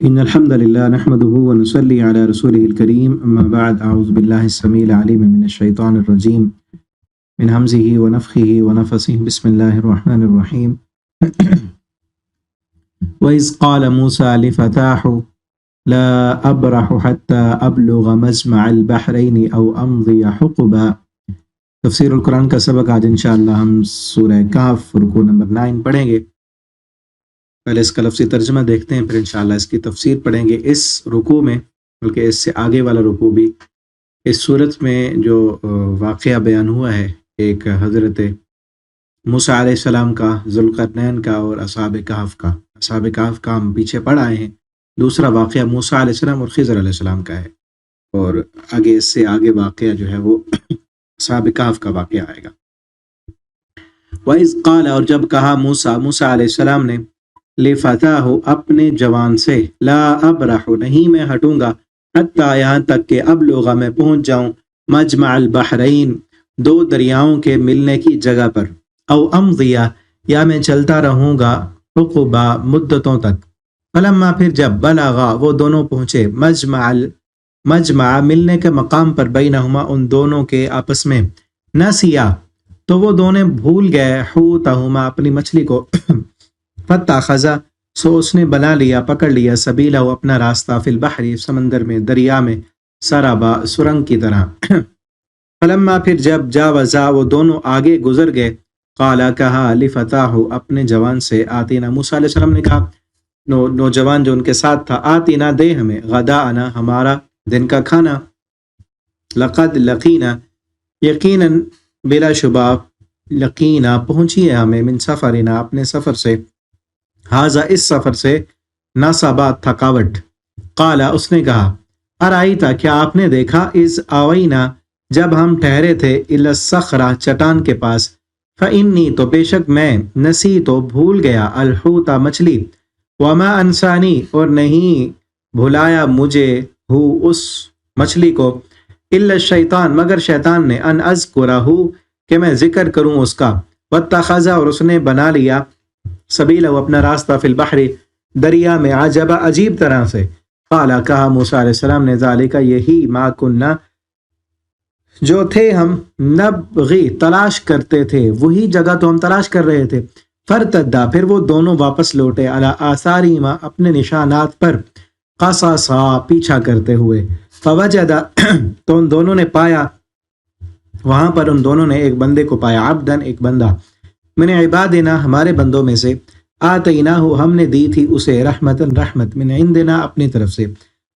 إن الحمد لله نحمده ونصلي على رسوله الكريم أما بعد أعوذ بالله السميع العليم من الشيطان الرجيم من همزه ونفخه ونفثه بسم الله الرحمن الرحيم وإذ قال موسى لفتاه لا أبرح حتى أبلغ مجمع البحرين أو أمضي حقبا۔ تفسیر القرآن کا سبق آج انشاءاللہ ہم سورہ کہف رکوع نمبر 9 پڑھیں گے۔ پہلے اس کا لفظی ترجمہ دیکھتے ہیں، پھر انشاءاللہ اس کی تفسیر پڑھیں گے۔ اس رکوع میں بلکہ اس سے آگے والا رکوع بھی، اس صورت میں جو واقعہ بیان ہوا ہے ایک حضرت موسیٰ علیہ السلام کا، ذوالقرنین کا اور اصحاب کہف کا۔ اصحاب کہف کا ہم پیچھے پڑھ آئے ہیں، دوسرا واقعہ موسیٰ علیہ السلام اور خضر علیہ السلام کا ہے، اور آگے اس سے آگے واقعہ جو ہے وہ اصحاب کہف کا واقعہ آئے گا۔ وَإِذْ قَالَ، اور جب کہا موسیٰ علیہ السلام نے، لفتاہ اپنے جوان سے، لا ابرح نہیں میں ہٹوں گا، حتیٰ یہاں تک کہ ابلغ میں پہنچ جاؤں، مجمع البحرین دو دریاؤں کے ملنے کی جگہ پر، او امضیہ یا میں چلتا رہوں گا، حقبا مدتوں تک۔ فلما پھر جب بلغا وہ دونوں پہنچے، مجمع ملنے کے مقام پر، بینہما ان دونوں کے آپس میں، نسیا تو وہ دونوں بھول گئے، حوتہما اپنی مچھلی کو، فتخذ سو اس نے بنا لیا، پکڑ لیا، سبیلہ اپنا راستہ، فی البحر سمندر میں، دریا میں، سرابا سرنگ کی طرح۔ فلما پھر جب جاوزا وہ دونوں آگے گزر گئے، قالا کہا، لفتاہ اپنے جوان سے، آتینا موسیٰ علیہ السلام نے کہا نوجوان جو ان کے ساتھ تھا، آتینا دے ہمیں، غداءنا ہمارا دن کا کھانا، لقد لقینا یقیناً بلا شبہ، لقینا پہنچی ہے ہمیں، من سفرنا اپنے سفر سے، حاضا اس سفر سے، نصبا تھکاوٹ۔ قالا اس نے کہا، ارائیتا کیا آپ نے دیکھا، از آوینا جب ہم ٹھہرے تھے، الی الصخرہ چٹان کے پاس، فانی تو بے شک میں، نسی تو بھول گیا، الحوتا مچھلی، وما انسانی اور نہیں بھلایا مجھے، ہو اس مچھلی کو، الا الشیطان مگر شیطان نے، ان اذکرہ کہ میں ذکر کروں اس کا، واتخذ اور اس نے بنا لیا، سبیلہ اپنا راستہ، فی البحر دریا میں، عجبا عجیب طرح سے۔ قالا کہا موسیٰ علیہ السلام نے، ذالک یہی، ما کننا جو تھے ہم، نبغی تلاش کرتے تھے، وہی جگہ تو ہم تلاش کر رہے تھے۔ فرتدا پھر وہ دونوں واپس لوٹے، علی آثارہما اپنے نشانات پر، قصصا پیچھا کرتے ہوئے، فوجدا تو ان دونوں نے پایا، وہاں پر ان دونوں نے ایک بندے کو پایا، عبدن ایک بندہ، من عبادنا ہمارے بندوں میں سے، آتیناہ ہم نے دی تھی اسے، رحمتن رحمت، من عندنا اپنی طرف سے،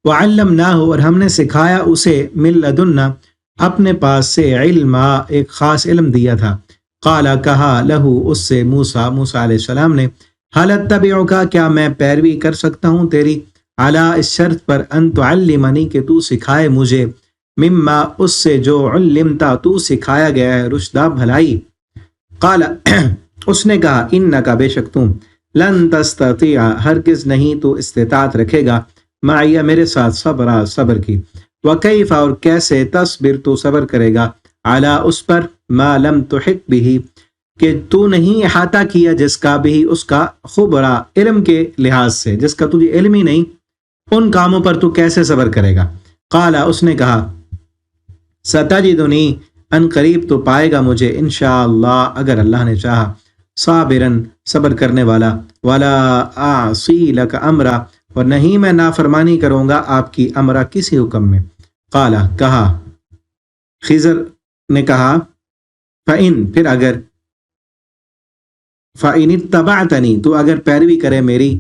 وعلمناہ اور ہم نے سکھایا اسے، من لدنا اپنے پاس سے، علما ایک خاص علم دیا تھا۔ قالا کہا، لہو اس سے، موسیٰ علیہ السلام نے، حل اتبعک کیا میں پیروی کر سکتا ہوں تیری، علی اس شرط پر، ان تعلمنی کہ تو سکھائے مجھے، مما اس سے جو علمتا تو سکھایا گیا ہے، رشدہ بھلائی۔ قال اس نے کہا، انکا بے شک تم، لن تستطیع ہرگز نہیں تو استطاعت رکھے گا، معی میرے ساتھ، صبرا صبر کی، وکیف اور کیسے، تصبر تو صبر کرے گا، علی اس پر، ما لم تحط بھی کہ تو نہیں احاطہ کیا جس کا بھی اس کا، خبرا علم کے لحاظ سے، جس کا تجھے علم ہی نہیں، ان کاموں پر تو کیسے صبر کرے گا۔ قال اس نے کہا، ستجدنی ان قریب تو پائے گا مجھے، انشاءاللہ اگر اللہ نے چاہا، صابرن صبر کرنے والا، ولا اعصی لک امرا اور نہیں میں نافرمانی کروں گا آپ کی، امرا کسی حکم میں۔ قال کہا، خضر نے کہا، فإن پھر اگر، فإن اتبعتنی تو اگر پیروی کرے میری،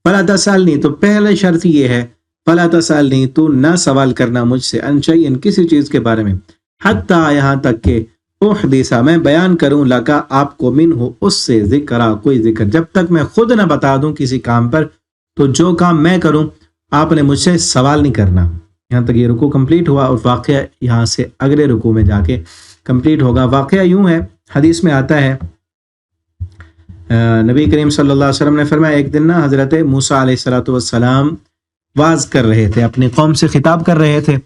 فلا تسألنی تو پہلے شرط یہ ہے، فلا تسألنی تو نہ سوال کرنا مجھ سے، عن شیء کسی چیز کے بارے میں، حتیٰ یہاں تک کہ احدث میں بیان کروں لکا آپ کو، منہ اس سے، ذکرہ کوئی ذکر، جب تک میں خود نہ بتا دوں کسی کام پر تو جو کام میں کروں آپ نے مجھ سے سوال نہیں کرنا۔ یہاں تک یہ رکوع کمپلیٹ ہوا، اور واقعہ یہاں سے اگلے رکوع میں جا کے کمپلیٹ ہوگا۔ واقعہ یوں ہے، حدیث میں آتا ہے، نبی کریم صلی اللہ علیہ وسلم نے فرمایا، ایک دن نا حضرت موسیٰ علیہ السلام واز کر رہے تھے، اپنی قوم سے خطاب کر رہے تھے،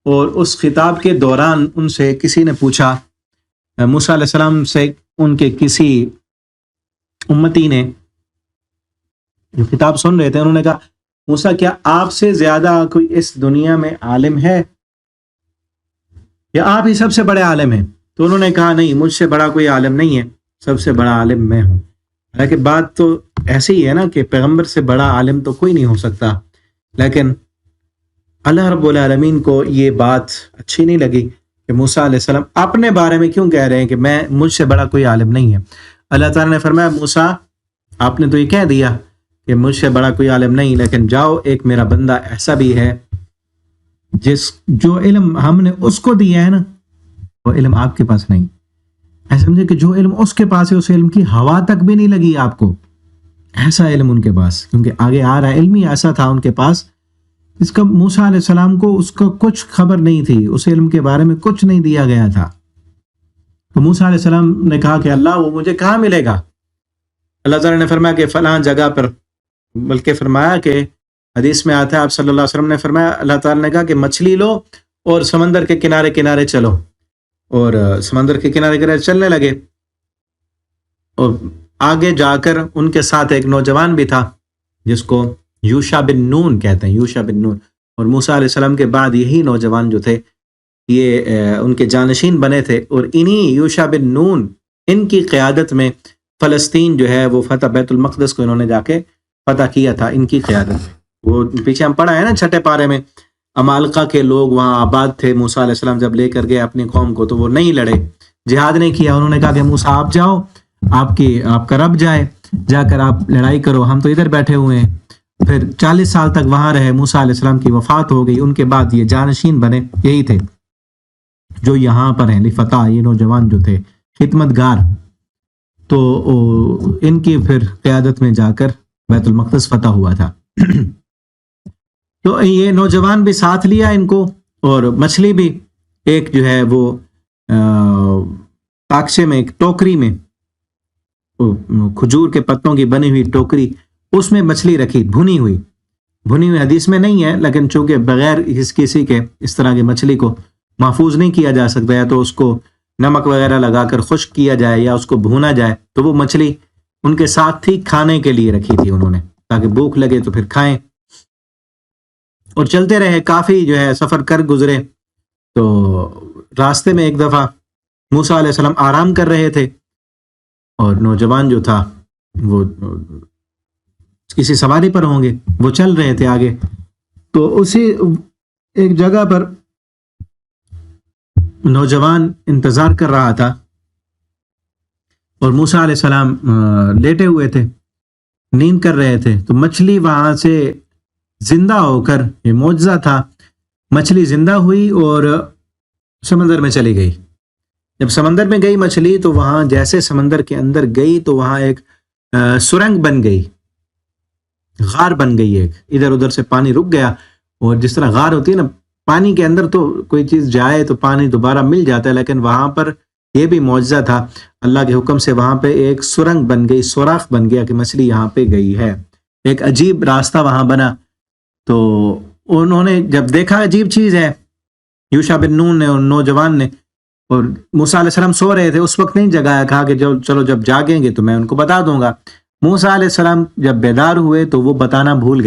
اور اس خطاب کے دوران ان سے کسی نے پوچھا، موسیٰ علیہ السلام سے ان کے کسی امتی نے جو خطاب سن رہے تھے، انہوں نے کہا، موسیٰ کیا آپ سے زیادہ کوئی اس دنیا میں عالم ہے یا آپ ہی سب سے بڑے عالم ہیں؟ تو انہوں نے کہا نہیں، مجھ سے بڑا کوئی عالم نہیں ہے، سب سے بڑا عالم میں ہوں۔ حالانکہ بات تو ایسی ہی ہے نا کہ پیغمبر سے بڑا عالم تو کوئی نہیں ہو سکتا، لیکن اللہ رب العالمین کو یہ بات اچھی نہیں لگی کہ موسیٰ علیہ السلام اپنے بارے میں کیوں کہہ رہے ہیں کہ مجھ سے بڑا کوئی عالم نہیں ہے۔ اللہ تعالیٰ نے فرمایا موسیٰ آپ نے تو یہ کہہ دیا کہ مجھ سے بڑا کوئی عالم نہیں، لیکن جاؤ ایک میرا بندہ ایسا بھی ہے جو علم ہم نے اس کو دیا ہے نا، وہ علم آپ کے پاس نہیں۔ ایسا سمجھے کہ جو علم اس کے پاس ہے اس علم کی ہوا تک بھی نہیں لگی آپ کو، ایسا علم ان کے پاس، کیونکہ آگے آ رہا علم ہی ایسا تھا ان کے پاس اس کا موسیٰ علیہ السلام کو اس کو کچھ خبر نہیں تھی، اس علم کے بارے میں کچھ نہیں دیا گیا تھا۔ تو موسیٰ علیہ السلام نے کہا کہ اللہ وہ مجھے کہاں ملے گا؟ اللہ تعالیٰ نے فرمایا کہ فلاں جگہ پر، بلکہ فرمایا کہ حدیث میں آتا ہے آپ صلی اللہ علیہ وسلم نے فرمایا، اللہ تعالیٰ نے کہا کہ مچھلی لو اور سمندر کے کنارے کنارے چلو، اور سمندر کے کنارے کنارے چلنے لگے، اور آگے جا کر ان کے ساتھ ایک نوجوان بھی تھا جس کو یوشع بن نون کہتے ہیں، یوشع بن نون، اور موسیٰ علیہ السلام کے بعد یہی نوجوان جو تھے یہ ان کے جانشین بنے تھے، اور انہی یوشع بن نون ان کی قیادت میں فلسطین جو ہے وہ فتح، بیت المقدس کو انہوں نے جا کے فتح کیا تھا ان کی قیادت میں۔ وہ پیچھے ہم پڑھا ہے نا چھٹے پارے میں، عمالقہ کے لوگ وہاں آباد تھے، موسیٰ علیہ السلام جب لے کر گئے اپنی قوم کو تو وہ نہیں لڑے، جہاد نہیں کیا، انہوں نے کہا کہ موسیٰ آپ جاؤ، آپ کا رب جائے، جا کر آپ لڑائی کرو، ہم تو ادھر بیٹھے ہوئے ہیں۔ پھر 40 سال تک وہاں رہے، موسیٰ علیہ السلام کی وفات ہو گئی، ان کے بعد یہ جانشین بنے، یہی تھے جو یہاں پر ہیں لفتح، یہ نوجوان جو تھے خدمت گار، تو ان کی پھر قیادت میں جا کر بیت المقدس فتح ہوا تھا۔ تو یہ نوجوان بھی ساتھ لیا ان کو، اور مچھلی بھی ایک جو ہے وہ پاکشے میں، ایک ٹوکری میں، کھجور کے پتوں کی بنی ہوئی ٹوکری، اس میں مچھلی رکھی، بھنی ہوئی حدیث میں نہیں ہے، لیکن چونکہ بغیر کسی کے اس طرح کی مچھلی کو محفوظ نہیں کیا جا سکتا، یا تو اس کو نمک وغیرہ لگا کر خشک کیا جائے یا اس کو بھونا جائے، تو وہ مچھلی ان کے ساتھ تھی، کھانے کے لیے رکھی تھی انہوں نے تاکہ بھوک لگے تو پھر کھائیں، اور چلتے رہے، کافی جو ہے سفر کر گزرے۔ تو راستے میں ایک دفعہ موسیٰ علیہ السلام آرام کر رہے تھے، اور نوجوان جو تھا وہ کسی سواری پر ہوں گے، وہ چل رہے تھے آگے، تو اسی ایک جگہ پر نوجوان انتظار کر رہا تھا، اور موسیٰ علیہ السلام لیٹے ہوئے تھے، نیند کر رہے تھے، تو مچھلی وہاں سے زندہ ہو کر، یہ معجزہ تھا، مچھلی زندہ ہوئی اور سمندر میں چلی گئی۔ جب سمندر میں گئی مچھلی تو وہاں جیسے سمندر کے اندر گئی تو وہاں ایک سرنگ بن گئی، غار بن گئی، ایک ادھر ادھر سے پانی رک گیا، اور جس طرح غار ہوتی ہے نا، پانی کے اندر تو کوئی چیز جائے تو پانی دوبارہ مل جاتا ہے، لیکن وہاں پر یہ بھی معجزہ تھا، اللہ کے حکم سے وہاں پہ ایک سرنگ بن گئی، سوراخ بن گیا کہ مچھلی یہاں پہ گئی ہے، ایک عجیب راستہ وہاں بنا۔ تو انہوں نے جب دیکھا عجیب چیز ہے، یوشع بن نون نے اور نوجوان نے، اور موسیٰ علیہ السلام سو رہے تھے، اس وقت نہیں جگایا، کہا کہ چلو جب جاگیں گے تو میں ان کو بتا دوں گا۔ موسیٰ علیہ السلام جب بیدار ہوئے تو وہ بتانا بھول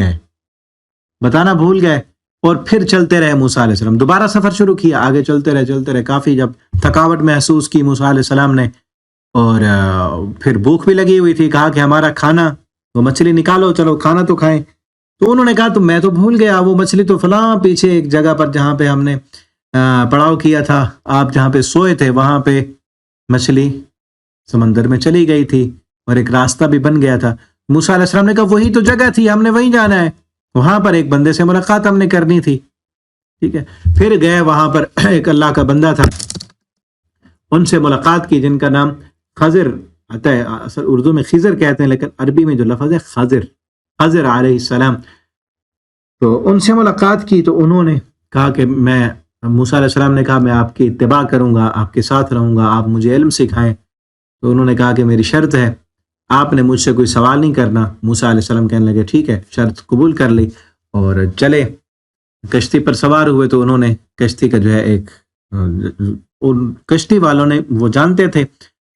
گئے، اور پھر چلتے رہے موسیٰ علیہ السلام، دوبارہ سفر شروع کیا، آگے چلتے رہے، کافی جب تھکاوٹ محسوس کی موسیٰ علیہ السلام نے، اور پھر بھوک بھی لگی ہوئی تھی، کہا کہ ہمارا کھانا، وہ مچھلی نکالو، چلو کھانا تو کھائیں۔ تو انہوں نے کہا تو میں تو بھول گیا، وہ مچھلی تو فلاں پیچھے ایک جگہ پر جہاں پہ ہم نے پڑاؤ کیا تھا، آپ جہاں پہ سوئے تھے، وہاں پہ مچھلی سمندر میں چلی گئی تھی، اور ایک راستہ بھی بن گیا تھا۔ موسیٰ علیہ السلام نے کہا وہی تو جگہ تھی، ہم نے وہیں جانا ہے، وہاں پر ایک بندے سے ملاقات ہم نے کرنی تھی، ٹھیک ہے۔ پھر گئے وہاں پر، ایک اللہ کا بندہ تھا، ان سے ملاقات کی، جن کا نام خضر آتا ہے، اصل اردو میں خضر کہتے ہیں، لیکن عربی میں جو لفظ ہے خضر علیہ السلام، تو ان سے ملاقات کی، تو انہوں نے کہا کہ موسیٰ علیہ السلام نے کہا میں آپ کی اتباع کروں گا، آپ کے ساتھ رہوں گا، آپ مجھے علم سکھائیں۔ تو انہوں نے کہا کہ میری شرط ہے، آپ نے مجھ سے کوئی سوال نہیں کرنا۔ موسیٰ علیہ السلام کہنے لگے ٹھیک ہے، شرط قبول کر لی، اور چلے کشتی پر سوار ہوئے۔ تو انہوں نے کشتی کا جو ہے ایک، کشتی والوں نے وہ جانتے تھے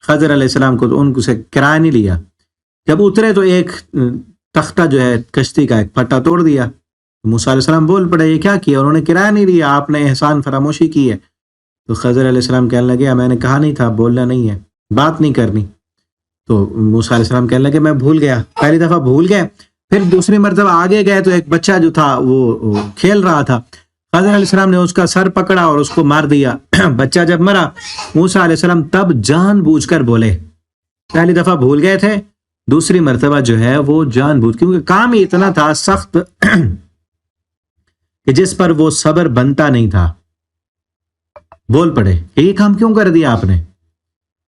خضر علیہ السلام کو، تو ان کو سے کرایہ نہیں لیا۔ جب اترے تو ایک تختہ جو ہے کشتی کا، ایک پٹا توڑ دیا، موسیٰ علیہ السلام بول پڑے یہ کیا کیا؟ انہوں نے کرایہ نہیں دیا، آپ نے احسان فراموشی کی ہے۔ تو خضر علیہ السلام کہنے لگے میں نے کہا نہیں تھا، بولنا نہیں ہے، بات نہیں کرنی۔ تو موسیٰ علیہ السلام کہنے لگے میں بھول گیا، پہلی دفعہ بھول گئے، پھر دوسری مرتبہ آگے گئے تو ایک بچہ جو تھا وہ کھیل رہا تھا، خضر علیہ السلام نے اس کا سر پکڑا اور اس کو مار دیا۔ بچہ جب مرا موسیٰ علیہ السلام تب جان بوجھ کر بولے، پہلی دفعہ بھول گئے تھے، دوسری مرتبہ جو ہے وہ جان بوجھ، کیونکہ کام ہی اتنا تھا سخت کہ جس پر وہ صبر بنتا نہیں تھا، بول پڑے کہ یہ کام کیوں کر دیا آپ نے؟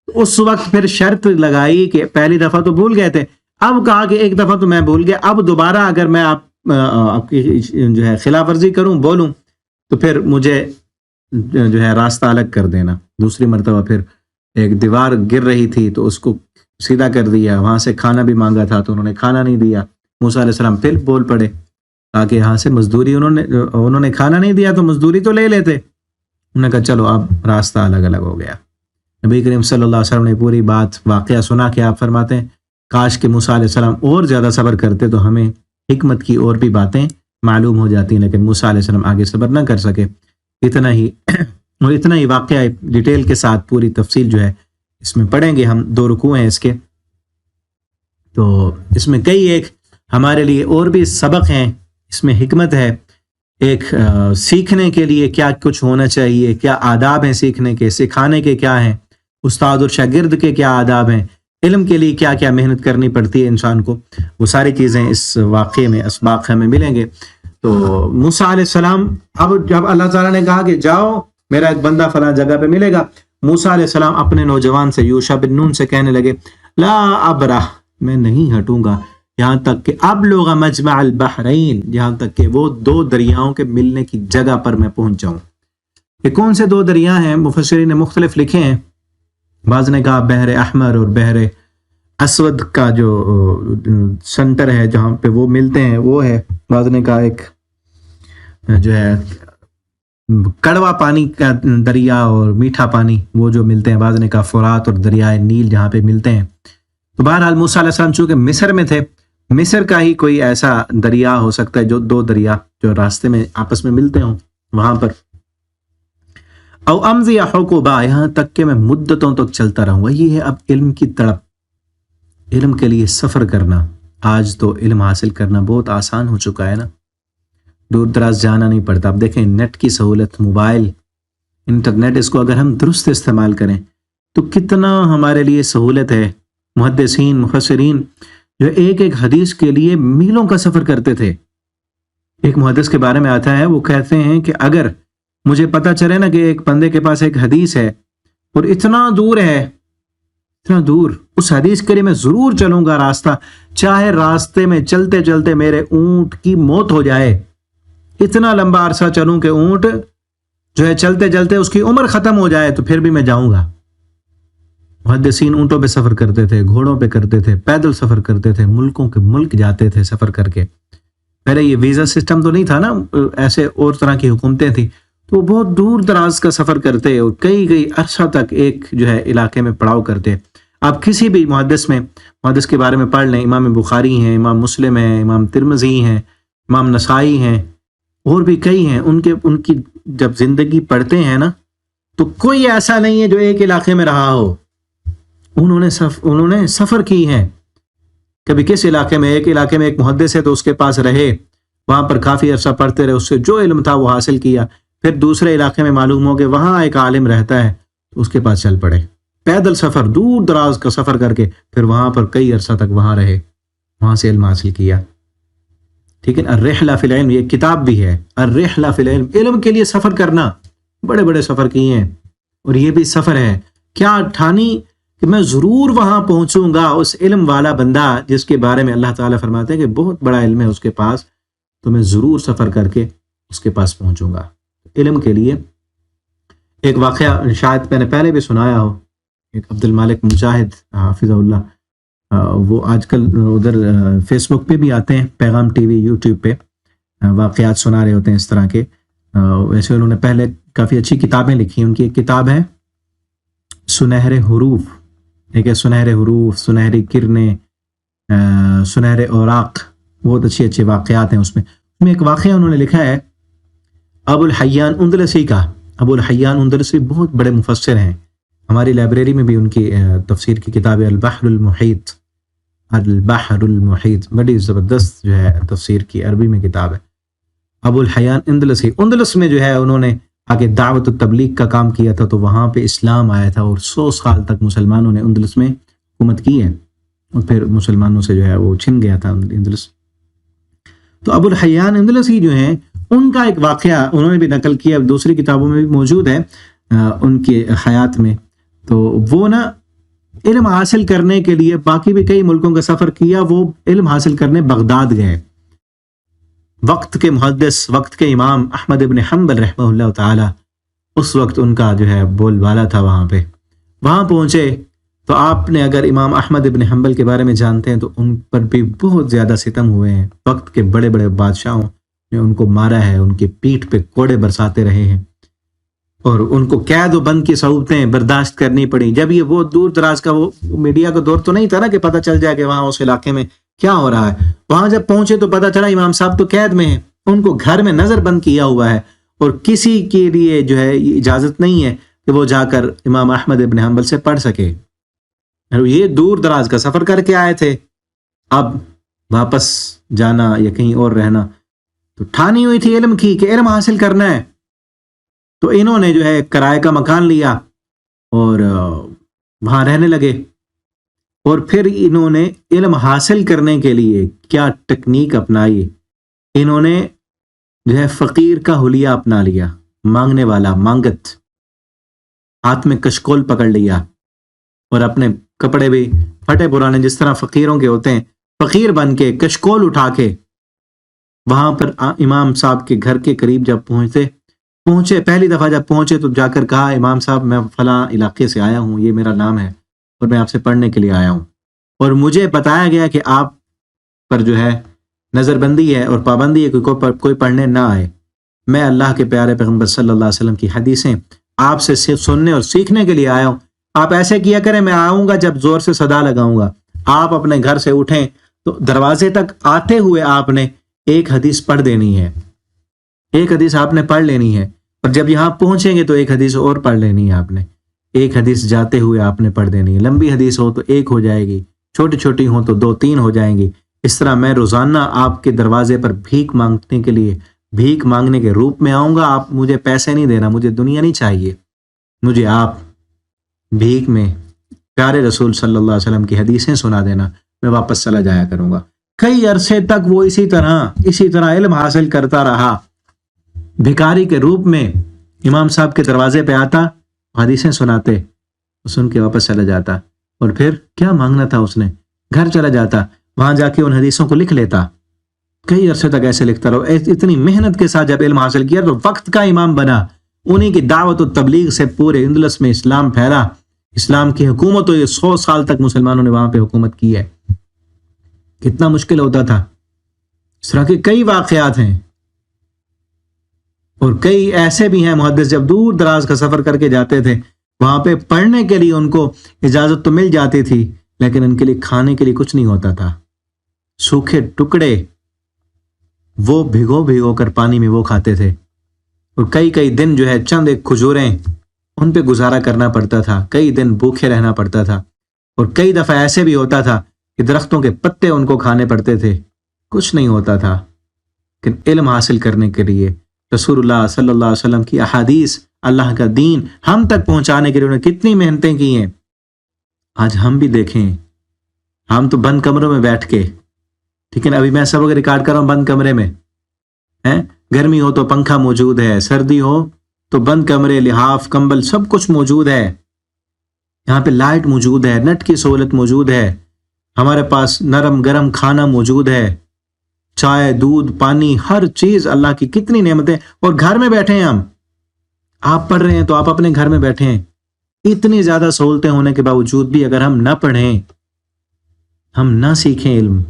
اس وقت پھر شرط لگائی کہ پہلی دفعہ تو بھول گئے تھے، اب کہا کہ ایک دفعہ تو میں بھول گیا، اب دوبارہ اگر میں آپ کی جو ہے خلاف ورزی کروں، بولوں، تو پھر مجھے جو ہے راستہ الگ کر دینا۔ دوسری مرتبہ پھر ایک دیوار گر رہی تھی تو اس کو سیدھا کر دیا، وہاں سے کھانا بھی مانگا تھا تو انہوں نے کھانا نہیں دیا۔ موسیٰ علیہ السلام پھر بول پڑے، کہا کہ یہاں سے مزدوری انہوں نے کھانا نہیں دیا تو مزدوری تو لے لیتے۔ انہوں نے کہا چلو اب راستہ الگ الگ ہو گیا۔ نبی کریم صلی اللہ علیہ وسلم نے پوری بات واقعہ سنا کہ آپ فرماتے ہیں کاش کہ موسیٰ علیہ السلام اور زیادہ صبر کرتے تو ہمیں حکمت کی اور بھی باتیں معلوم ہو جاتی ہیں، لیکن موسیٰ علیہ السلام آگے صبر نہ کر سکے۔ اتنا ہی واقعہ ڈیٹیل کے ساتھ پوری تفصیل جو ہے اس میں پڑھیں گے ہم، 2 رکوع ہیں اس کے، تو اس میں کئی ایک ہمارے لیے اور بھی سبق ہیں، اس میں حکمت ہے، ایک سیکھنے کے لیے کیا کچھ ہونا چاہیے، کیا آداب ہیں سیکھنے کے، سکھانے کے کیا ہیں، استاد اور شاگرد کے کیا آداب ہیں، علم کے لیے کیا کیا محنت کرنی پڑتی ہے انسان کو، وہ ساری چیزیں اس واقعے میں اسباق ہمیں ملیں گے۔ تو موسیٰ علیہ السلام اب جب اللہ تعالیٰ نے کہا کہ جاؤ میرا ایک بندہ فلاں جگہ پہ ملے گا، موسیٰ علیہ السلام اپنے نوجوان سے یوشع بن نون سے کہنے لگے لا ابرح، میں نہیں ہٹوں گا یہاں تک کہ ابلغ مجمع البحرین، یہاں تک کہ وہ 2 دریاؤں کے ملنے کی جگہ پر میں پہنچ جاؤں۔ یہ کون سے 2 دریا ہیں؟ مفسرین نے مختلف لکھے ہیں، بعض نے کہا بحر احمر اور بحر اسود کا جو سنٹر ہے جہاں پہ وہ ملتے ہیں وہ ہے، بعض نے کہا ایک جو ہے کڑوا پانی کا دریا اور میٹھا پانی وہ جو ملتے ہیں، بعض نے کہا فرات اور دریائے نیل جہاں پہ ملتے ہیں۔ تو بہرحال موسیٰ علیہ السلام چونکہ مصر میں تھے، مصر کا ہی کوئی ایسا دریا ہو سکتا ہے جو 2 دریا جو راستے میں آپس میں ملتے ہوں وہاں پر، او امضی حقبا، یہاں تک کہ میں مدتوں تک چلتا رہوں گا۔ یہ ہے اب علم کی تڑپ، علم کے لیے سفر کرنا۔ آج تو علم حاصل کرنا بہت آسان ہو چکا ہے نا، دور دراز جانا نہیں پڑتا۔ اب دیکھیں نیٹ کی سہولت، موبائل، انٹرنیٹ، اس کو اگر ہم درست استعمال کریں تو کتنا ہمارے لیے سہولت ہے۔ محدثین، مفسرین جو ایک ایک حدیث کے لیے میلوں کا سفر کرتے تھے۔ ایک محدث کے بارے میں آتا ہے، وہ کہتے ہیں کہ اگر مجھے پتہ چلے نا کہ ایک بندے کے پاس ایک حدیث ہے اور اتنا دور ہے، اتنا دور، اس حدیث کے لیے میں ضرور چلوں گا راستہ، چاہے راستے میں چلتے چلتے میرے اونٹ کی موت ہو جائے، اتنا لمبا عرصہ چلوں کہ اونٹ جو ہے چلتے چلتے اس کی عمر ختم ہو جائے تو پھر بھی میں جاؤں گا۔ محدثین اونٹوں پہ سفر کرتے تھے، گھوڑوں پہ کرتے تھے، پیدل سفر کرتے تھے، ملکوں کے ملک جاتے تھے سفر کر کے۔ پہلے یہ ویزا سسٹم تو نہیں تھا نا، ایسے اور طرح کی حکومتیں تھیں، تو بہت دور دراز کا سفر کرتے اور کئی عرصہ تک ایک جو ہے علاقے میں پڑاؤ کرتے۔ آپ کسی بھی محدث کے بارے میں پڑھ لیں، امام بخاری ہیں، امام مسلم ہیں، امام ترمذی ہیں، امام نسائی ہیں، اور بھی کئی ہیں، ان کی جب زندگی پڑھتے ہیں نا تو کوئی ایسا نہیں ہے جو ایک علاقے میں رہا ہو، انہوں نے سفر کی ہے۔ کبھی کس علاقے میں، ایک علاقے میں ایک محدث ہے تو اس کے پاس رہے، وہاں پر کافی عرصہ پڑھتے رہے، اس سے جو علم تھا وہ حاصل کیا، پھر دوسرے علاقے میں معلوم ہو کہ وہاں ایک عالم رہتا ہے تو اس کے پاس چل پڑے، پیدل سفر، دور دراز کا سفر کر کے پھر وہاں پر کئی عرصہ تک وہاں رہے، وہاں سے علم حاصل کیا۔ ٹھیک ہے، الرحلہ فی العلم یہ کتاب بھی ہے، الرحلہ فی العلم، علم کے لیے سفر کرنا، بڑے بڑے سفر کیے ہیں، اور یہ بھی سفر ہے۔ کیا ٹھانی کہ میں ضرور وہاں پہنچوں گا، اس علم والا بندہ جس کے بارے میں اللہ تعالیٰ فرماتے ہیں کہ بہت بڑا علم ہے اس کے پاس، تو میں ضرور سفر کر کے اس کے پاس پہنچوں گا۔ علم کے لیے ایک واقعہ شاید میں نے پہلے بھی سنایا ہو، ایک عبد المالک مجاہد حافظ اللہ، وہ آج کل ادھر فیس بک پہ بھی آتے ہیں، پیغام ٹی وی، یوٹیوب پہ واقعات سنا رہے ہوتے ہیں اس طرح کے۔ ویسے انہوں نے پہلے کافی اچھی کتابیں لکھی، ان کی ایک کتاب ہے سنہرے حروف، ایک ہے سنہرے حروف، سنہری کرنیں، سنہرے اوراق، بہت اچھے واقعات ہیں اس میں میں ایک واقعہ انہوں نے لکھا ہے ابو الحیان اندلسی کا. ابو الحیان اندلسی بہت بڑے مفسر ہیں. ہماری لائبریری میں بھی ان کی تفسیر کی کتاب ہے البحر المحیط. البحر المحیط بڑی زبردست جو ہے تفسیر کی عربی میں کتاب ہے. ابو الحیان اندلسی، اندلس میں جو ہے انہوں نے آگے دعوت و تبلیغ کا کام کیا تھا، تو وہاں پہ اسلام آیا تھا اور 100 سال تک مسلمانوں نے اندلس میں حکومت کی ہے، اور پھر مسلمانوں سے جو ہے وہ چھن گیا تھا اندلس. تو ابو الحیان اندلسی جو ہیں ان کا ایک واقعہ انہوں نے بھی نقل کیا، دوسری کتابوں میں بھی موجود ہے ان کے حیات میں. تو وہ نا علم حاصل کرنے کے لیے باقی بھی کئی ملکوں کا سفر کیا، وہ علم حاصل کرنے بغداد گئے. وقت کے محدث، وقت کے امام احمد ابن حنبل رحمہ اللہ تعالی، اس وقت ان کا جو ہے بول بالا تھا وہاں پہ. وہاں پہنچے تو آپ نے اگر امام احمد ابن حنبل کے بارے میں جانتے ہیں تو ان پر بھی بہت زیادہ ستم ہوئے ہیں. وقت کے بڑے بڑے بادشاہوں نے ان کو مارا ہے، ان کی پیٹھ پہ کوڑے برساتے رہے ہیں، اور ان کو قید و بند کی صعوبتیں برداشت کرنی پڑی. جب یہ وہ دور دراز کا وہ میڈیا کا دور تو نہیں تھا نا کہ پتہ چل جائے کہ وہاں اس علاقے میں کیا ہو رہا ہے. وہاں جب پہنچے تو پتہ چلا امام صاحب تو قید میں ہیں، ان کو گھر میں نظر بند کیا ہوا ہے، اور کسی کے لیے جو ہے اجازت نہیں ہے کہ وہ جا کر امام احمد ابن حنبل سے پڑھ سکے. یہ دور دراز کا سفر کر کے آئے تھے، اب واپس جانا یا کہیں اور رہنا، تو ٹھانی ہوئی تھی علم کی کہ علم حاصل کرنا ہے. تو انہوں نے جو ہے کرائے کا مکان لیا اور وہاں رہنے لگے. اور پھر انہوں نے علم حاصل کرنے کے لیے کیا ٹیکنیک اپنائی. انہوں نے جو ہے فقیر کا حلیہ اپنا لیا، مانگنے والا، مانگت، ہاتھ میں کشکول پکڑ لیا، اور اپنے کپڑے بھی پھٹے پرانے جس طرح فقیروں کے ہوتے ہیں، فقیر بن کے کشکول اٹھا کے وہاں پر امام صاحب کے گھر کے قریب جب پہنچے پہلی دفعہ جب پہنچے تو جا کر کہا امام صاحب میں فلاں علاقے سے آیا ہوں، یہ میرا نام ہے اور میں آپ سے پڑھنے کے لیے آیا ہوں، اور مجھے بتایا گیا کہ آپ پر جو ہے نظر بندی ہے اور پابندی ہے کہ کوئی پڑھنے نہ آئے. میں اللہ کے پیارے پیغمبر صلی اللہ علیہ وسلم کی حدیثیں آپ سے صرف سننے اور سیکھنے کے لیے آیا ہوں. آپ ایسے کیا کریں، میں آؤں گا جب زور سے صدا لگاؤں گا، آپ اپنے گھر سے اٹھیں تو دروازے تک آتے ہوئے آپ نے ایک حدیث پڑھ دینی ہے، ایک حدیث آپ نے پڑھ لینی ہے، اور جب یہاں پہنچیں گے تو ایک حدیث اور پڑھ لینی ہے آپ نے. ایک حدیث جاتے ہوئے آپ نے پڑھ دینی ہے، لمبی حدیث ہو تو ایک ہو جائے گی، چھوٹی چھوٹی ہو تو 2-3 ہو جائیں گی. اس طرح میں روزانہ آپ کے دروازے پر بھیک مانگنے کے لیے، بھیک مانگنے کے روپ میں آؤں گا. آپ مجھے پیسے نہیں دینا، مجھے دنیا نہیں چاہیے، مجھے آپ بھیک میں پیارے رسول صلی اللہ علیہ وسلم کی حدیثیں سنا دینا، میں واپس چلا جایا کروں گا. کئی عرصے تک وہ اسی طرح علم حاصل کرتا رہا. بھکاری کے روپ میں امام صاحب کے دروازے پہ آتا، حدیثیں سناتے، سن کے واپس چلا جاتا، اور پھر کیا مانگنا تھا اس نے، گھر چلا جاتا، وہاں جا کے ان حدیثوں کو لکھ لیتا. کئی عرصے تک ایسے لکھتا رہو. اتنی محنت کے ساتھ جب علم حاصل کیا تو وقت کا امام بنا. انہی کی دعوت و تبلیغ سے پورے اندلس میں اسلام پھیلا. اسلام کی حکومت ہوئی، 100 سال تک مسلمانوں نے وہاں پہ حکومت کی ہے. کتنا مشکل ہوتا تھا. اس طرح کے کئی واقعات ہیں، اور کئی ایسے بھی ہیں محدث جب دور دراز کا سفر کر کے جاتے تھے وہاں پہ پڑھنے کے لیے ان کو اجازت تو مل جاتی تھی، لیکن ان کے لیے کھانے کے لیے کچھ نہیں ہوتا تھا. سوکھے ٹکڑے وہ بھگو کر پانی میں وہ کھاتے تھے، اور کئی دن جو ہے چند ایک کھجوریں ان پہ گزارا کرنا پڑتا تھا. کئی دن بھوکے رہنا پڑتا تھا، اور کئی دفعہ ایسے بھی ہوتا تھا کہ درختوں کے پتے ان کو کھانے پڑتے تھے. کچھ نہیں ہوتا تھا، لیکن علم حاصل کرنے کے لیے رسول اللہ صلی اللہ علیہ وسلم کی احادیث، اللہ کا دین ہم تک پہنچانے کے لیے انہوں نے کتنی محنتیں کی ہیں. آج ہم بھی دیکھیں، ہم تو بند کمروں میں بیٹھ کے، ٹھیک ہے نا، ابھی میں سب کو ریکارڈ کر رہا ہوں بند کمرے میں، گرمی ہو تو پنکھا موجود ہے، سردی ہو تو بند کمرے، لحاف، کمبل سب کچھ موجود ہے. یہاں پہ لائٹ موجود ہے، نیٹ کی سہولت موجود ہے، ہمارے پاس نرم گرم کھانا موجود ہے، چائے، دودھ، پانی، ہر چیز، اللہ کی کتنی نعمتیں. اور گھر میں بیٹھے ہیں ہم، آپ پڑھ رہے ہیں تو آپ اپنے گھر میں بیٹھے ہیں. اتنی زیادہ سہولتیں ہونے کے باوجود بھی اگر ہم نہ پڑھیں، ہم نہ سیکھیں علم،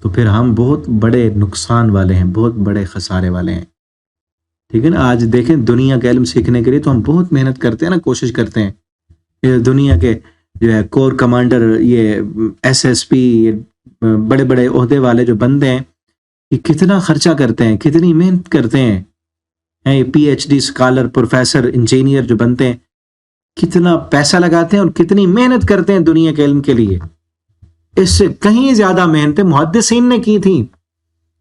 تو پھر ہم بہت بڑے نقصان والے ہیں، بہت بڑے خسارے والے ہیں. ٹھیک ہے نا. آج دیکھیں دنیا کا علم سیکھنے کے لیے تو ہم بہت محنت کرتے ہیں نا، کوشش کرتے ہیں. یہ دنیا کے جو ہے کور کمانڈر، یہ SSP، بڑے بڑے عہدے والے جو بندے ہیں، کہ کتنا خرچہ کرتے ہیں، کتنی محنت کرتے ہیں، P H D scholar, professor, engineer جو بنتے ہیں، کتنا پیسہ لگاتے ہیں اور کتنی محنت کرتے ہیں دنیا کے علم کے لیے. اس سے کہیں زیادہ محنتیں محدثین نے کی تھیں،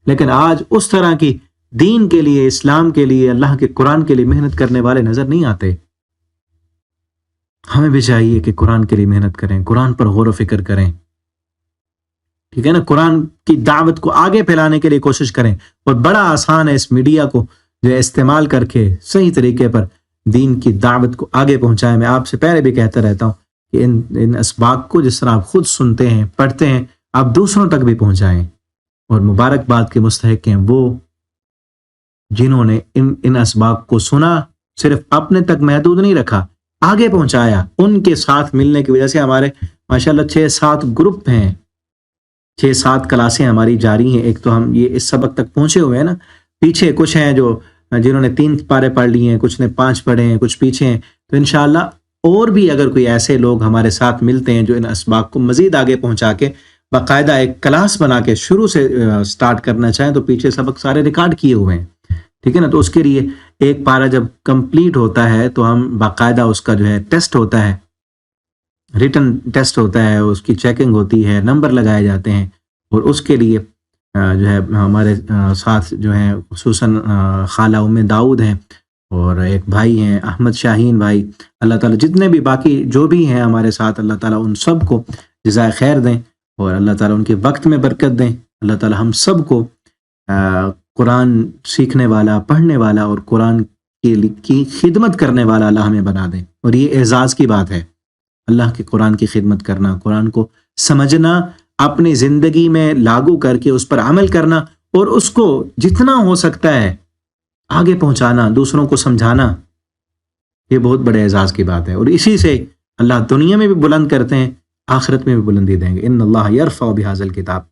لیکن آج اس طرح کی دین کے لیے، اسلام کے لیے، اللہ کے قرآن کے لیے محنت کرنے والے نظر نہیں آتے. ہمیں بھی چاہیے کہ قرآن کے لیے محنت کریں، قرآن پر غور و فکر کریں، ٹھیک ہے نا. قرآن کی دعوت کو آگے پھیلانے کے لیے کوشش کریں. اور بڑا آسان ہے اس میڈیا کو جو استعمال کر کے صحیح طریقے پر دین کی دعوت کو آگے پہنچائیں. میں آپ سے پہلے بھی کہتا رہتا ہوں کہ ان اسباق کو جس طرح آپ خود سنتے ہیں، پڑھتے ہیں، آپ دوسروں تک بھی پہنچائیں. اور مبارکباد کے مستحق ہیں وہ جنہوں نے ان اسباق کو سنا، صرف اپنے تک محدود نہیں رکھا، آگے پہنچایا. ان کے ساتھ ملنے کی وجہ سے ہمارے ماشاءاللہ 6-7 گروپ ہیں، 6-7 کلاسیں ہماری جاری ہیں. ایک تو ہم یہ اس سبق تک پہنچے ہوئے ہیں نا، پیچھے کچھ ہیں جنہوں نے 3 پارے پڑھ لیے ہیں، کچھ نے 5 پڑھے ہیں، کچھ پیچھے ہیں. تو انشاءاللہ اور بھی اگر کوئی ایسے لوگ ہمارے ساتھ ملتے ہیں جو ان اسباق کو مزید آگے پہنچا کے باقاعدہ ایک کلاس بنا کے شروع سے سٹارٹ کرنا چاہیں، تو پیچھے سبق سارے ریکارڈ کیے ہوئے ہیں، ٹھیک ہے نا. تو اس کے لیے ایک پارا جب کمپلیٹ ہوتا ہے تو ہم باقاعدہ اس کا جو ہے ٹیسٹ ہوتا ہے، ریٹن ٹیسٹ ہوتا ہے، اس کی چیکنگ ہوتی ہے، نمبر لگائے جاتے ہیں. اور اس کے لیے جو ہے ہمارے ساتھ جو ہیں خصوصاً خالہ ام داؤد ہیں، اور ایک بھائی ہیں احمد شاہین بھائی. اللہ تعالیٰ جتنے بھی باقی جو بھی ہیں ہمارے ساتھ، اللہ تعالیٰ ان سب کو جزائے خیر دیں، اور اللہ تعالیٰ ان کے وقت میں برکت دیں. اللہ تعالیٰ ہم سب کو قرآن سیکھنے والا، پڑھنے والا اور قرآن کی خدمت کرنے والا اللہ ہمیں بنا دیں. اور یہ اعزاز کی بات ہے، اللہ کے قرآن کی خدمت کرنا، قرآن کو سمجھنا، اپنی زندگی میں لاگو کر کے اس پر عمل کرنا، اور اس کو جتنا ہو سکتا ہے آگے پہنچانا، دوسروں کو سمجھانا. یہ بہت بڑے اعزاز کی بات ہے، اور اسی سے اللہ دنیا میں بھی بلند کرتے ہیں، آخرت میں بھی بلندی دیں گے. ان اللہ یرفع بہذا الکتاب.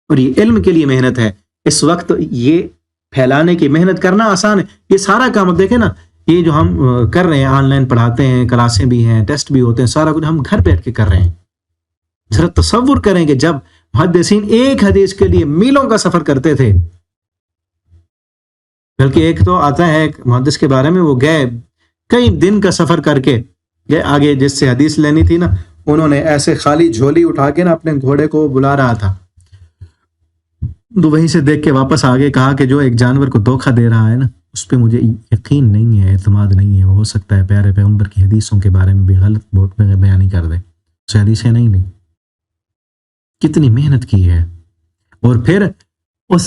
اور یہ علم کے لیے محنت ہے. اس وقت یہ پھیلانے کی محنت کرنا آسان ہے. یہ سارا کام اب دیکھیں نا، یہ جو ہم کر رہے ہیں، آن لائن پڑھاتے ہیں، کلاسیں بھی ہیں، ٹیسٹ بھی ہوتے ہیں، سارا کچھ ہم گھر بیٹھ کے کر رہے ہیں. ذرا تصور کریں کہ جب محدثین ایک حدیث کے لیے میلوں کا سفر کرتے تھے، بلکہ ایک تو آتا ہے ایک محدث کے بارے میں، وہ گئے کئی دن کا سفر کر کے گئے آگے، جس سے حدیث لینی تھی نا، انہوں نے ایسے خالی جھولی اٹھا کے نا اپنے گھوڑے کو بلا رہا تھا، تو وہیں سے دیکھ کے واپس آگے کہا کہ جو ایک جانور کو دھوکہ دے رہا ہے نا، اس پہ مجھے یقین نہیں ہے، اعتماد نہیں ہے. ہو سکتا ہے پیارے پیغمبر کی حدیثوں کے بارے میں بھی غلط بہت بیانی کر دے، اس حدیثیں نہیں. کتنی محنت کی ہے. اور پھر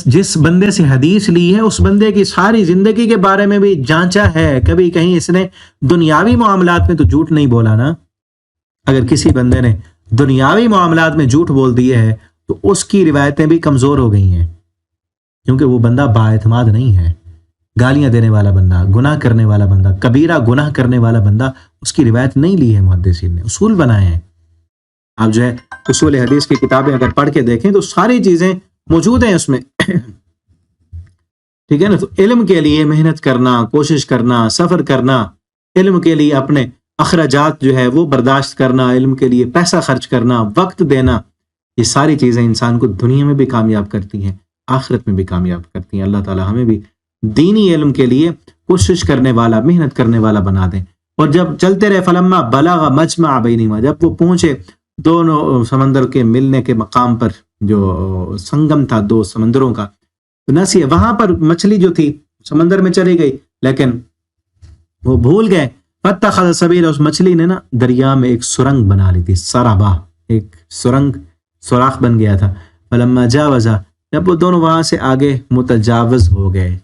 جس بندے سے حدیث لی ہے اس بندے کی ساری زندگی کے بارے میں بھی جانچا ہے. کبھی کہیں اس نے دنیاوی معاملات میں تو جھوٹ نہیں بولا نا. اگر کسی بندے نے دنیاوی معاملات میں جھوٹ بول دیے ہے تو اس کی روایتیں بھی کمزور ہو گئی ہیں، کیونکہ وہ بندہ بااعتماد نہیں ہے. گالیاں دینے والا بندہ، گناہ کرنے والا بندہ، کبیرہ گناہ کرنے والا بندہ، اس کی روایت نہیں لی ہے محدثین نے، اصول بنائے ہیں. آپ جو ہے اصول حدیث کی کتابیں اگر پڑھ کے دیکھیں تو ساری چیزیں موجود ہیں اس میں، ٹھیک ہے نا. تو علم کے لیے محنت کرنا، کوشش کرنا، سفر کرنا، علم کے لیے اپنے اخراجات جو ہے وہ برداشت کرنا، علم کے لیے پیسہ خرچ کرنا، وقت دینا، یہ ساری چیزیں انسان کو دنیا میں بھی کامیاب کرتی ہیں، آخرت میں بھی کامیاب کرتی ہیں. اللہ تعالیٰ ہمیں بھی دینی علم کے لیے کوشش کرنے والا، محنت کرنے والا بنا دیں. اور جب چلتے رہے، فلما بلغ مجمع بینہما، جب وہ پہنچے دونوں سمندر کے ملنے کے مقام پر، جو سنگم تھا دو سمندروں کا، تو نسیہ، وہاں پر مچھلی جو تھی سمندر میں چلی گئی، لیکن وہ بھول گئے. فاتخذ سبیلا، اس مچھلی نے نا دریا میں ایک سرنگ بنا لی تھی، سرابا، ایک سوراخ بن گیا تھا. فلما جاوزا، جب وہ دونوں وہاں سے آگے متجاوز ہو گئے،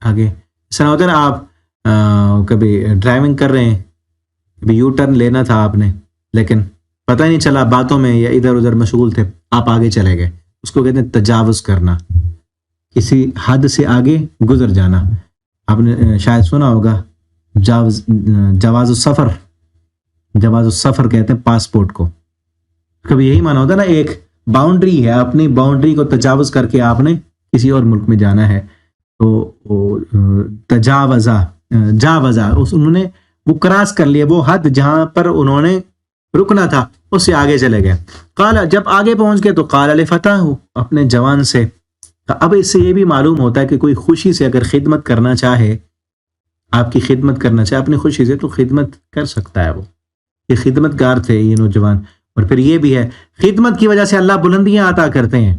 آگے اس طرح ہوتا ہے نا، آپ کبھی ڈرائیونگ کر رہے ہیں، کبھی یو ٹرن لینا تھا آپ نے، لیکن پتہ نہیں چلا، باتوں میں یا ادھر ادھر مشغول تھے، آپ آگے چلے گئے. اس کو کہتے ہیں تجاوز کرنا، کسی حد سے آگے گزر جانا. آپ نے شاید سنا ہوگا جواز السفر، جواز السفر کہتے ہیں پاسپورٹ کو. کبھی یہی مانا ہوتا ہے نا، ایک باؤنڈری ہے، اپنی باؤنڈری کو تجاوز کر کے آپ نے کسی اور ملک میں جانا ہے، تو تجاوزا، انہوں نے وہ کراس کر لیا، وہ حد جہاں پر انہوں نے رکنا تھا اس سے آگے چلے گئے. قال، جب آگے پہنچ گئے تو قال لفتاہ، اپنے جوان سے اب اس سے یہ بھی معلوم ہوتا ہے کہ کوئی خوشی سے اگر خدمت کرنا چاہے، آپ کی خدمت کرنا چاہے اپنی خوشی سے، تو خدمت کر سکتا ہے وہ. یہ خدمت گار تھے یہ نوجوان. اور پھر یہ بھی ہے خدمت کی وجہ سے اللہ بلندیاں عطا کرتے ہیں.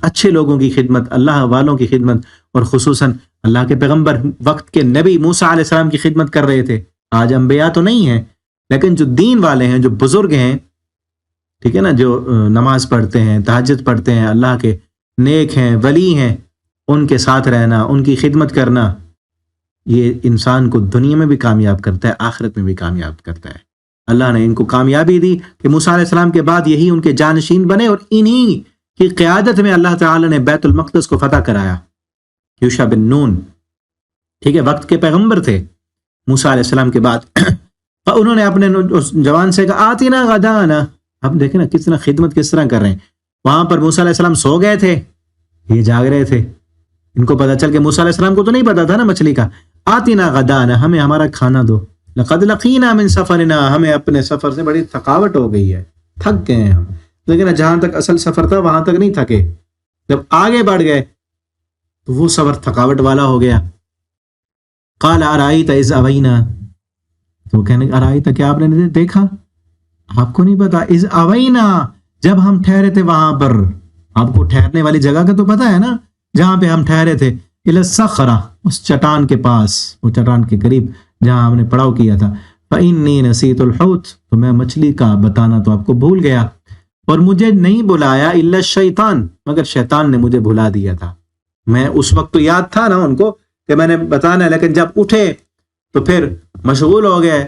اچھے لوگوں کی خدمت، اللہ والوں کی خدمت، اور خصوصاً اللہ کے پیغمبر وقت کے نبی موسیٰ علیہ السلام کی خدمت کر رہے تھے. آج انبیاء تو نہیں ہیں، لیکن جو دین والے ہیں، جو بزرگ ہیں، ٹھیک ہے نا، جو نماز پڑھتے ہیں، تہجد پڑھتے ہیں، اللہ کے نیک ہیں، ولی ہیں، ان کے ساتھ رہنا، ان کی خدمت کرنا، یہ انسان کو دنیا میں بھی کامیاب کرتا ہے، آخرت میں بھی کامیاب کرتا ہے. اللہ نے ان کو کامیابی دی کہ موسیٰ علیہ السلام کے بعد یہی ان کے جانشین بنے، اور انہی کی قیادت میں اللہ تعالی نے بیت المقدس کو فتح کرایا. یوشع بن نون، ٹھیک ہے، وقت کے پیغمبر تھے موسیٰ علیہ السلام کے بعد. انہوں نے اپنے جوان سے کہا آتینا غدانا. اب دیکھیں نا کس طرح خدمت کس طرح کر رہے ہیں. وہاں پر موسیٰ علیہ السلام سو گئے تھے، یہ جاگ رہے تھے. ان کو پتا چل کہ موسیٰ علیہ السلام کو تو نہیں پتا تھا نا مچھلی کا. آتینا غدانا، ہمیں ہمارا کھانا دو. لقد لقینا من سفرنا، ہمیں اپنے سفر سے بڑی تھکاوٹ ہو گئی ہے، تھک گئے ہیں ہم. لیکن جہاں تک اصل سفر تھا وہاں تک نہیں تھکے، جب آگے بڑھ گئے تو وہ سفر تھکاوٹ والا ہو گیا. قال ارائیت اذ اوینا، تو کہنے ارائیت، کیا آپ نے دیکھا؟ آپ کو نہیں پتا. اذ اوینا، جب ہم ٹھہرے تھے وہاں پر. آپ کو ٹھہرنے والی جگہ کا تو پتا ہے نا، جہاں پہ ہم ٹھہرے تھے. الی الصخرہ، اس چٹان کے پاس، وہ چٹان کے قریب جہاں ہم نے پڑاؤ کیا تھا. فإنی نسیت الحوت، تو میں مچھلی کا بتانا تو آپ کو بھول گیا، اور مجھے نہیں بلایا الا الشیطان، مگر شیطان نے مجھے بھلا دیا تھا. میں اس وقت تو یاد تھا نا ان کو کہ میں نے بتانا ہے، لیکن جب اٹھے تو پھر مشغول ہو گئے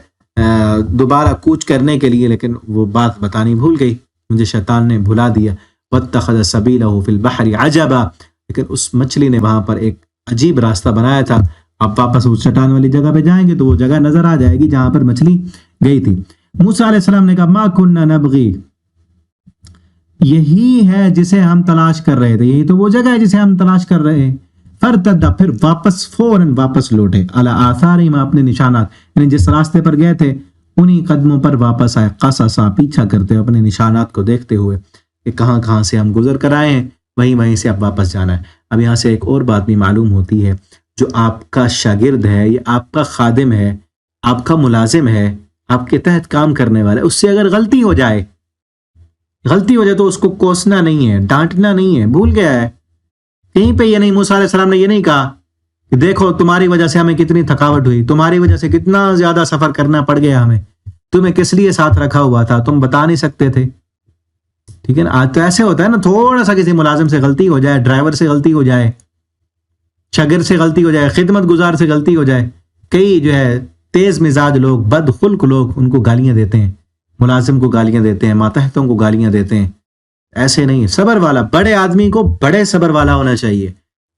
دوبارہ کوچ کرنے کے لیے، لیکن وہ بات بتانی بھول گئی، مجھے شیطان نے بھلا دیا. واتخذ سبیلہ فی البحر عجبا، لیکن اس مچھلی نے وہاں پر ایک عجیب راستہ بنایا تھا. آپ واپس اس چٹان والی جگہ پہ جائیں گے تو وہ جگہ نظر آ جائے گی جہاں پر مچھلی گئی تھی. موسیٰ علیہ السلام نے کہا ما کننا نبغی، یہی ہے جسے ہم تلاش کر رہے تھے، یہی تو وہ جگہ ہے جسے ہم تلاش کر رہے ہیں. فرتدا، پھر فوراً واپس لوٹے. علی آثارہم، اپنے نشانات، یعنی جس راستے پر گئے تھے انہی قدموں پر واپس آئے. قصصا، پیچھا کرتے ہوئے، اپنے نشانات کو دیکھتے ہوئے کہ کہاں کہاں سے ہم گزر کر آئے ہیں، وہیں سے اب واپس جانا ہے. اب یہاں سے ایک اور بات بھی معلوم ہوتی ہے، جو آپ کا شاگرد ہے یا آپ کا خادم ہے، آپ کا ملازم ہے، آپ کے تحت کام کرنے والا ہے، اس سے اگر غلطی ہو جائے تو اس کو کوسنا نہیں ہے، ڈانٹنا نہیں ہے. بھول گیا ہے کہیں پہ یہ نہیں، موسیٰ علیہ السلام نے یہ نہیں کہا کہ دیکھو تمہاری وجہ سے ہمیں کتنی تھکاوٹ ہوئی، تمہاری وجہ سے کتنا زیادہ سفر کرنا پڑ گیا ہمیں، تمہیں کس لیے ساتھ رکھا ہوا تھا، تم بتا نہیں سکتے تھے. ٹھیک ہے نا. آج تو ایسے ہوتا ہے نا، تھوڑا سا کسی ملازم سے غلطی ہو جائے، ڈرائیور سے غلطی ہو جائے، شاگرد سے غلطی ہو جائے، خدمت گزار سے غلطی ہو جائے، کئی جو ہے تیز مزاج لوگ، بد خلق لوگ ان کو گالیاں دیتے ہیں، ملازم کو گالیاں دیتے ہیں، ماتحتوں کو گالیاں دیتے ہیں. ایسے نہیں، صبر والا، بڑے آدمی کو بڑے صبر والا ہونا چاہیے.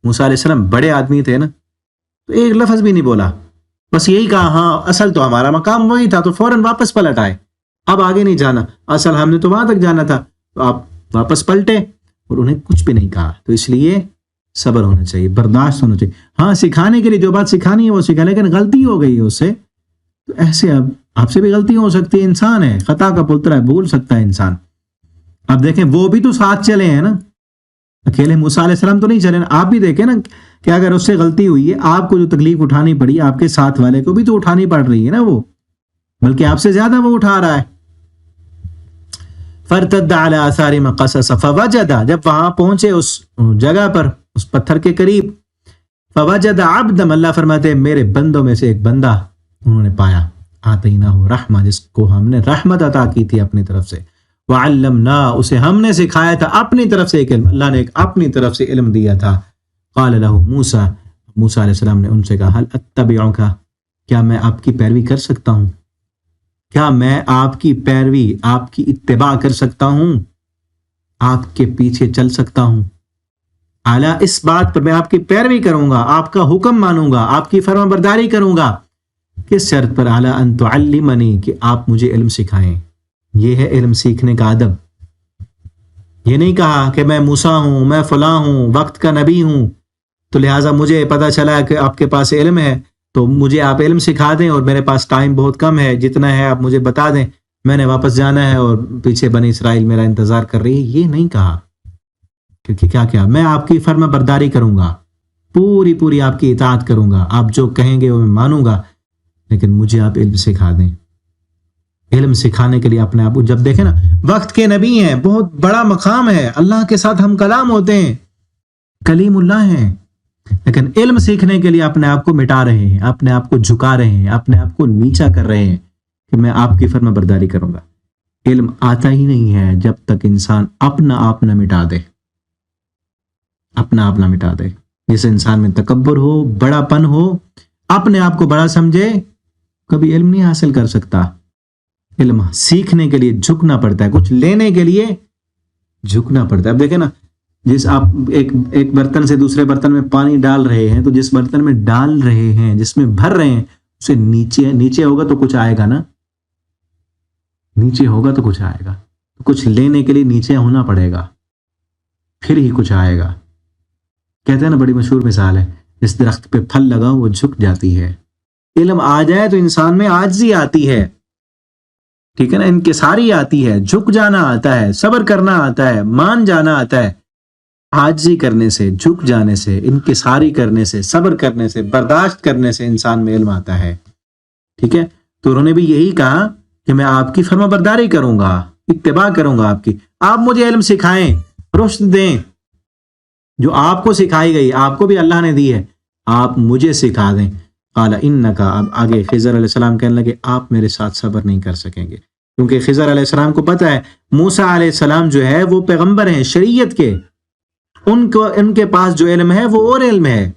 موسیٰ علیہ السلام بڑے آدمی تھے نا، تو ایک لفظ بھی نہیں بولا، بس یہی کہا ہاں اصل تو ہمارا مقام وہی تھا، تو فوراً واپس پلٹ آئے. اب آگے نہیں جانا، اصل ہم نے تو وہاں تک جانا تھا، تو آپ واپس پلٹے اور انہیں کچھ بھی نہیں کہا. تو اس لیے صبر ہونا چاہیے، برداشت ہونا چاہیے. ہاں سکھانے کے لیے جو بات سکھانی ہے وہ سکھا، لیکن غلطی ہو گئی ہے اس سے، تو ایسے اب آپ سے بھی غلطی ہو سکتی ہے، انسان ہے، خطا کا پتر ہے، بھول سکتا ہے انسان. اب دیکھیں وہ بھی تو ساتھ چلے ہیں نا، اکیلے موسیٰ علیہ السلام تو نہیں چلے نا. آپ بھی دیکھیں نا کہ اگر اس سے غلطی ہوئی ہے، آپ کو جو تکلیف اٹھانی پڑی، آپ کے ساتھ والے کو بھی تو اٹھانی پڑ رہی ہے نا، وہ بلکہ آپ سے زیادہ وہ اٹھا رہا ہے. فرتد علی آثارہم قصصا فوجد، جب وہاں پہنچے اس جگہ پر، اس پتھر کے قریب، فوجد عبدا، اللہ فرماتے ہیں میرے بندوں میں سے ایک بندہ انہوں نے پایا، آتیناہ رحمہ، جس کو ہم نے رحمت عطا کی تھی اپنی طرف سے، وعلمناہ، اسے ہم نے سکھایا تھا اپنی طرف سے ایک علم، اللہ نے ایک اپنی طرف سے علم دیا تھا. قال لہ موسیٰ، موسیٰ علیہ السلام نے ان سے کہا، هل اتبعک، کیا میں آپ کی پیروی کر سکتا ہوں، کیا میں آپ کی پیروی، آپ کی اتباع کر سکتا ہوں، آپ کے پیچھے چل سکتا ہوں، اعلیٰ اس بات پر میں آپ کی پیروی کروں گا، آپ کا حکم مانوں گا، آپ کی فرما برداری کروں گا. کس شرط پر؟ اعلیٰ ان تعلمنی، کہ آپ مجھے علم سکھائیں. یہ ہے علم سیکھنے کا ادب. یہ نہیں کہا کہ میں موسیٰ ہوں، میں فلاں ہوں، وقت کا نبی ہوں، تو لہٰذا مجھے پتہ چلا کہ آپ کے پاس علم ہے تو مجھے آپ علم سکھا دیں، اور میرے پاس ٹائم بہت کم ہے، جتنا ہے آپ مجھے بتا دیں، میں نے واپس جانا ہے اور پیچھے بنی اسرائیل میرا انتظار کر رہی ہے. یہ نہیں کہا. کہ کیا میں آپ کی فرما برداری کروں گا, پوری پوری آپ کی اطاعت کروں گا, آپ جو کہیں گے وہ میں مانوں گا, لیکن مجھے آپ علم سکھا دیں. علم سکھانے کے لیے اپنے آپ کو, جب دیکھیں نا وقت کے نبی ہیں, بہت بڑا مقام ہے, اللہ کے ساتھ ہم کلام ہوتے ہیں, کلیم اللہ ہیں, لیکن علم سیکھنے کے لیے اپنے آپ کو مٹا رہے ہیں, اپنے آپ کو جھکا رہے ہیں, اپنے آپ کو نیچا کر رہے ہیں کہ میں آپ کی فرما برداری کروں گا. علم آتا ہی نہیں ہے جب تک انسان اپنا آپ نہ مٹا دے, اپنا آپ نہ مٹا دے. جس انسان میں تکبر ہو, بڑا پن ہو, اپنے آپ کو بڑا سمجھے, کبھی علم نہیں حاصل کر سکتا. علم سیکھنے کے لیے جھکنا پڑتا ہے, کچھ لینے کے لیے جھکنا پڑتا ہے. اب دیکھیں نا, جس آپ ایک برتن سے دوسرے برتن میں پانی ڈال رہے ہیں, تو جس برتن میں ڈال رہے ہیں, جس میں بھر رہے ہیں, اسے نیچے ہوگا تو کچھ آئے گا نا, نیچے ہوگا تو کچھ آئے گا. کچھ لینے کے لیے نیچے ہونا پڑے گا, پھر ہی کچھ آئے گا. کہتے ہیں نا, بڑی مشہور مثال ہے, جس درخت پہ پھل لگا وہ جھک جاتی ہے. علم آ جائے تو انسان میں عاجزی آتی ہے, ٹھیک ہے نا, انکساری آتی ہے, جھک جانا آتا ہے, صبر کرنا آتا ہے, مان جانا آتا ہے. عاجزی کرنے سے, جھک جانے سے, انکساری کرنے سے, صبر کرنے سے, برداشت کرنے سے انسان میں علم آتا ہے. ٹھیک ہے, تو انہوں نے بھی یہی کہا کہ میں آپ کی فرما برداری کروں گا, اتباع کروں گا آپ کی. آپ مجھے علم سکھائیں, رشد دیں, جو آپ کو سکھائی گئی, آپ کو بھی اللہ نے دی ہے, آپ مجھے سکھا دیں. قال انک, اب آگے خضر علیہ السلام کہنے لگے آپ میرے ساتھ صبر نہیں کر سکیں گے, کیونکہ خضر علیہ السلام کو پتہ ہے موسیٰ علیہ السلام جو ہے وہ پیغمبر ہیں شریعت کے, ان کے پاس جو علم ہے وہ اور علم ہے.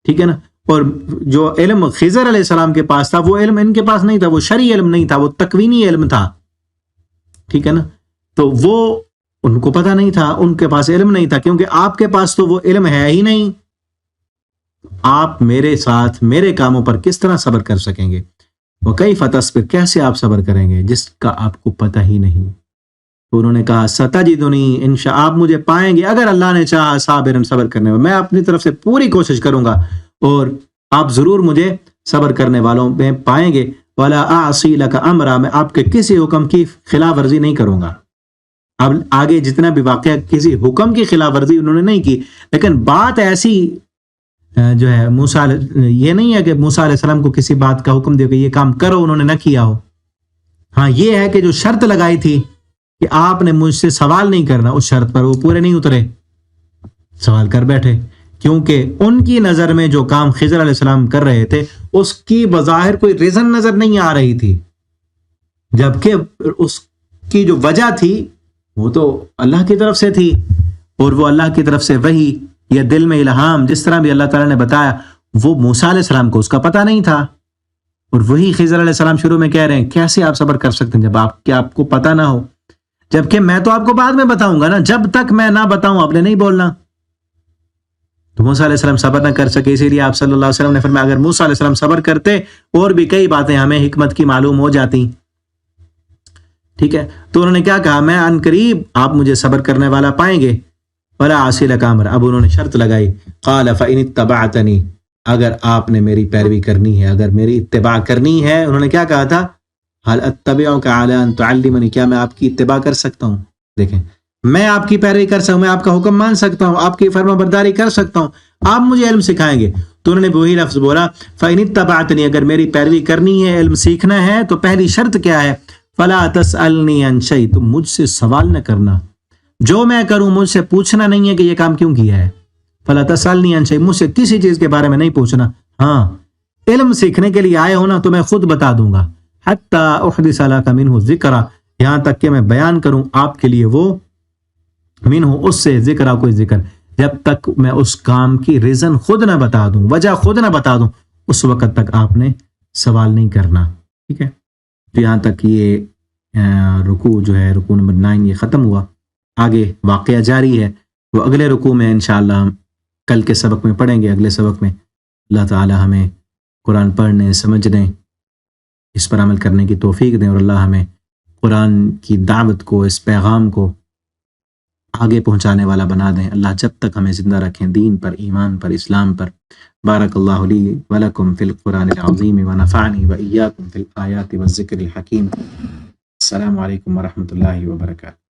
ٹھیک ہے نا, اور جو علم خضر علیہ السلام کے پاس تھا وہ علم ان کے پاس نہیں تھا, وہ شرعی علم نہیں تھا, وہ تکوینی علم تھا. ٹھیک ہے نا, تو وہ ان کو پتہ نہیں تھا, ان کے پاس علم نہیں تھا, کیونکہ آپ کے پاس تو وہ علم ہے ہی نہیں. آپ میرے ساتھ میرے کاموں پر کس طرح صبر کر سکیں گے؟ وَكَيْفَ تَصْبِرُ, کیسے آپ صبر کریں گے جس کا آپ کو پتہ ہی نہیں. تو انہوں نے کہا سَتَجِدُنِي انشاء, آپ مجھے پائیں گے اگر اللہ نے چاہا صابرن, صبر کرنے میں اپنی طرف سے پوری کوشش کروں گا, اور آپ ضرور مجھے صبر کرنے والوں میں پائیں گے. وَلَا أَعْصِي لَكَ أَمْرًا, میں آپ کے کسی حکم کی خلاف ورزی نہیں کروں گا. اب آگے جتنا بھی واقعہ, کسی حکم کی خلاف ورزی انہوں نے نہیں کی, لیکن بات ایسی جو ہے موسیٰ, یہ نہیں ہے کہ موسیٰ علیہ السلام کو کسی بات کا حکم دے کہ یہ کام کرو, انہوں نے نہ کیا ہو. ہاں یہ ہے کہ جو شرط لگائی تھی کہ آپ نے مجھ سے سوال نہیں کرنا, اس شرط پر وہ پورے نہیں اترے, سوال کر بیٹھے, کیونکہ ان کی نظر میں جو کام خضر علیہ السلام کر رہے تھے اس کی بظاہر کوئی ریزن نظر نہیں آ رہی تھی, جبکہ اس کی جو وجہ تھی وہ تو اللہ کی طرف سے تھی, اور وہ اللہ کی طرف سے وحی یا دل میں الہام, جس طرح بھی اللہ تعالیٰ نے بتایا, وہ موسیٰ علیہ السلام کو اس کا پتہ نہیں تھا. اور وہی خضر علیہ السلام شروع میں کہہ رہے ہیں کیسے آپ صبر کر سکتے ہیں جب آپ کو پتہ نہ ہو, جبکہ میں تو آپ کو بعد میں بتاؤں گا نا, جب تک میں نہ بتاؤں آپ نے نہیں بولنا. تو موسیٰ علیہ السلام صبر نہ کر سکے, اسی لیے آپ صلی اللہ علیہ وسلم نے فرمایا اگر موسیٰ علیہ السلام صبر کرتے اور بھی کئی باتیں ہمیں حکمت کی معلوم ہو جاتی. ٹھیک ہے, تو انہوں نے کیا کہا, میں ان قریب آپ مجھے صبر کرنے والا پائیں گے. وَلَا أَعْصِي لَكَ أَمْرًا, اب انہوں نے شرط لگائی. قَالَ فَإِنِ اتَّبَعْتَنِي, اگر آپ نے میری پیروی کرنی ہے, اگر میری اتباع کرنی ہے. انہوں نے کیا کہا تھا, هَلْ أَتَّبِعُكَ عَلَىٰ أَن تُعَلِّمَنِي, کیا میں آپ کی اتباع کر سکتا ہوں؟ دیکھیں, میں آپ کی پیروی کر سکتا ہوں, میں آپ کا حکم مان سکتا ہوں, آپ کی فرما برداری کر سکتا ہوں, آپ مجھے علم سکھائیں گے. تو انہوں نے وہی لفظ بولا فَإِنِ اتَّبَعْتَنِي, اگر میری پیروی کرنی ہے, علم سیکھنا ہے, تو پہلی شرط کیا ہے, فَلَا تَسْأَلْنِي عَنْ شَيْءٍ, تم مجھ سے سوال نہ کرنا, جو میں کروں مجھ سے پوچھنا نہیں ہے کہ یہ کام کیوں کیا ہے. فَلَا تَسْأَلْنِي عَنْ شَيْءٍ, مجھ سے کسی چیز کے بارے میں نہیں پوچھنا. ہاں علم سیکھنے کے لیے آئے ہو نا, تو میں خود بتا دوں گا. حَتَّى أُحْدِثَ لَكَ مِنْهُ ذِكْرًا, یہاں تک کہ میں بیان کروں آپ کے لیے وہ منہ, اس سے ذکر, کوئی ذکر, جب تک میں اس کام کی ریزن خود نہ بتا دوں, وجہ خود نہ بتا دوں, اس وقت تک آپ نے سوال نہیں کرنا. ٹھیک ہے, تو یہاں تک یہ رکوع جو ہے, رکوع نمبر 9 یہ ختم ہوا. آگے واقعہ جاری ہے, وہ اگلے رکوع میں انشاءاللہ ہم کل کے سبق میں پڑھیں گے. اگلے سبق میں اللہ تعالی ہمیں قرآن پڑھنے, سمجھنے, اس پر عمل کرنے کی توفیق دیں, اور اللہ ہمیں قرآن کی دعوت کو, اس پیغام کو آگے پہنچانے والا بنا دیں. اللہ جب تک ہمیں زندہ رکھیں دین پر, ایمان پر, اسلام پر. بارک اللہ لی ولکم فی القرآن العظیم ونفعنی وإیاکم فی الآیات والذکر الحکیم. السلام علیکم ورحمۃ اللہ وبرکاتہ.